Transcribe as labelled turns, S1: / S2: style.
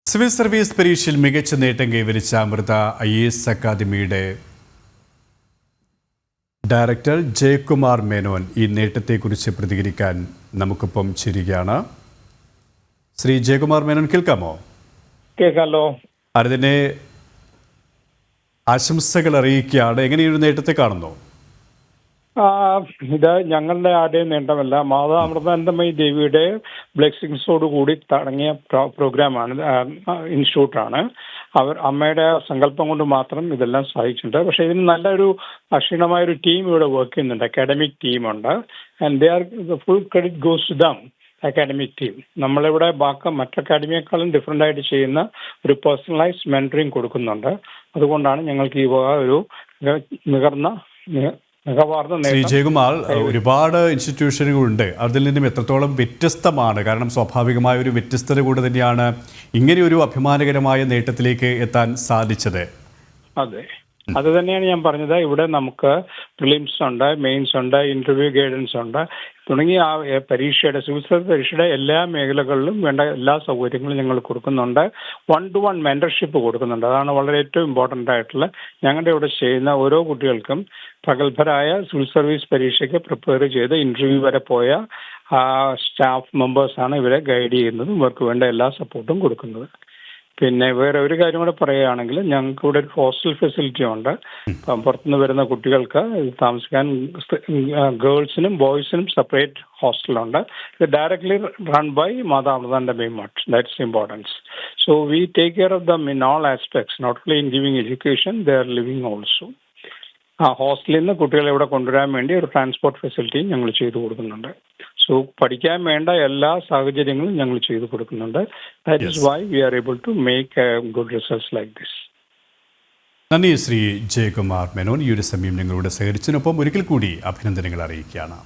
S1: Civil service പരീക്ഷയിൽ മികച്ച നേട്ടം കൈവരിച്ച അമൃത IAS അക്കാദമിയുടെ ഡയറക്ടർ ജയകുമാർ മേനോൻ ഈ നേട്ടത്തെക്കുറിച്ച് പ്രതികരിക്കാൻ നമുക്കൊപ്പം ചേരുകയാണ്. ശ്രീ ജയകുമാർ മേനോൻ, കേൾക്കാമോ?
S2: കേൾക്കാമല്ലോ.
S1: അതിനെ ആശംസകൾ അറിയിക്കുകയാണ്. എങ്ങനെയൊരു നേട്ടത്തെ കാണുന്നു?
S2: ഇത് ഞങ്ങളുടെ ആരുടെയും നേട്ടമല്ല, മാതാ അമൃതാനന്ദമയി ദേവിയുടെ ബ്ലെസ്സിങ്സോട് കൂടി തുടങ്ങിയ പ്രോഗ്രാമാണ്, ഇൻസ്റ്റിറ്റ്യൂട്ടാണ്. അമ്മയുടെ സങ്കല്പം കൊണ്ട് മാത്രം ഇതെല്ലാം സാധിച്ചിട്ടുണ്ട്. പക്ഷേ ഇതിന് നല്ലൊരു അക്ഷീണമായൊരു ടീം ഇവിടെ വർക്ക് ചെയ്യുന്നുണ്ട്, അക്കാഡമിക് ടീമുണ്ട്. And they are full credit goes to them, academic team. നമ്മളിവിടെ മറ്റ് അക്കാഡമിയേക്കാളും ഡിഫറെൻ്റ് ആയിട്ട് ചെയ്യുന്ന ഒരു പേഴ്സണലൈസ്ഡ് മെൻറ്ററിങ് കൊടുക്കുന്നുണ്ട്. അതുകൊണ്ടാണ് ഞങ്ങൾക്ക് ഈ ഒരു
S1: ശ്രീ ജയകുമാർ, ഒരുപാട് ഇൻസ്റ്റിറ്റ്യൂഷനുകളുണ്ട്. അതിൽ നിന്നും എത്രത്തോളം വ്യത്യസ്തമാണ്? കാരണം സ്വാഭാവികമായ ഒരു വ്യത്യസ്തത കൂടെ തന്നെയാണ് ഇങ്ങനെയൊരു അഭിമാനകരമായ നേട്ടത്തിലേക്ക് എത്താൻ സാധിച്ചത്.
S2: അതെ, അത് തന്നെയാണ് ഞാൻ പറഞ്ഞത്. ഇവിടെ നമുക്ക് പ്രിലിംസ് ഉണ്ട്, മെയിൻസ് ഉണ്ട്, ഇന്റർവ്യൂ ഗൈഡൻസ് ഉണ്ട്, തുടങ്ങിയ സിവിൽ സർവീസ് പരീക്ഷയുടെ എല്ലാ മേഖലകളിലും വേണ്ട എല്ലാ സൗകര്യങ്ങളും ഞങ്ങൾ കൊടുക്കുന്നുണ്ട്. 1-to-1 മെന്റർഷിപ്പ് കൊടുക്കുന്നുണ്ട്. അതാണ് വളരെ ഏറ്റവും ഇമ്പോർട്ടൻ്റ് ആയിട്ടുള്ള. ഞങ്ങളുടെ ഇവിടെ ചെയ്യുന്ന ഓരോ കുട്ടികൾക്കും പ്രഗത്ഭരായ സിവിൽ സർവീസ് പരീക്ഷയ്ക്ക് പ്രിപ്പയർ ചെയ്ത് ഇന്റർവ്യൂ വരെ പോയ സ്റ്റാഫ് മെമ്പേഴ്സാണ് ഇവരെ ഗൈഡ് ചെയ്യുന്നതും ഇവർക്ക് വേണ്ട എല്ലാ സപ്പോർട്ടും കൊടുക്കുന്നത്. പിന്നെ വേറെ ഒരു കാര്യം കൂടെ പറയുകയാണെങ്കിൽ, ഞങ്ങൾക്ക് ഇവിടെ ഒരു ഹോസ്റ്റൽ ഫെസിലിറ്റി ഉണ്ട്. പുറത്തുനിന്ന് വരുന്ന കുട്ടികൾക്ക് താമസിക്കാൻ ഗേൾസിനും ബോയ്സിനും സെപ്പറേറ്റ് ഹോസ്റ്റലുണ്ട്. ഇത് directly run by Mata Amritanandamayi Math. That's importance. So we take care of them in all aspects, not only in giving education, they are living also. ഹോസ്റ്റലിൽ നിന്ന് കുട്ടികളെ ഇവിടെ കൊണ്ടുവരാൻ വേണ്ടി ഒരു ട്രാൻസ്പോർട്ട് ഫെസിലിറ്റിയും ഞങ്ങൾ ചെയ്തു കൊടുക്കുന്നുണ്ട്. സോ പഠിക്കാൻ വേണ്ട എല്ലാ സാഹചര്യങ്ങളും ഞങ്ങൾ ചെയ്തു കൊടുക്കുന്നുണ്ട്. That is why we are able to make good results like this.
S1: നന്ദി ശ്രീ ജയകുമാർ മേനോൻ. ഈ ഒരു സമയം നിങ്ങളോട് സഹകരിച്ചതിനൊപ്പം ഒരിക്കൽ കൂടി അഭിനന്ദനങ്ങൾ അറിയിക്കുകയാണ്.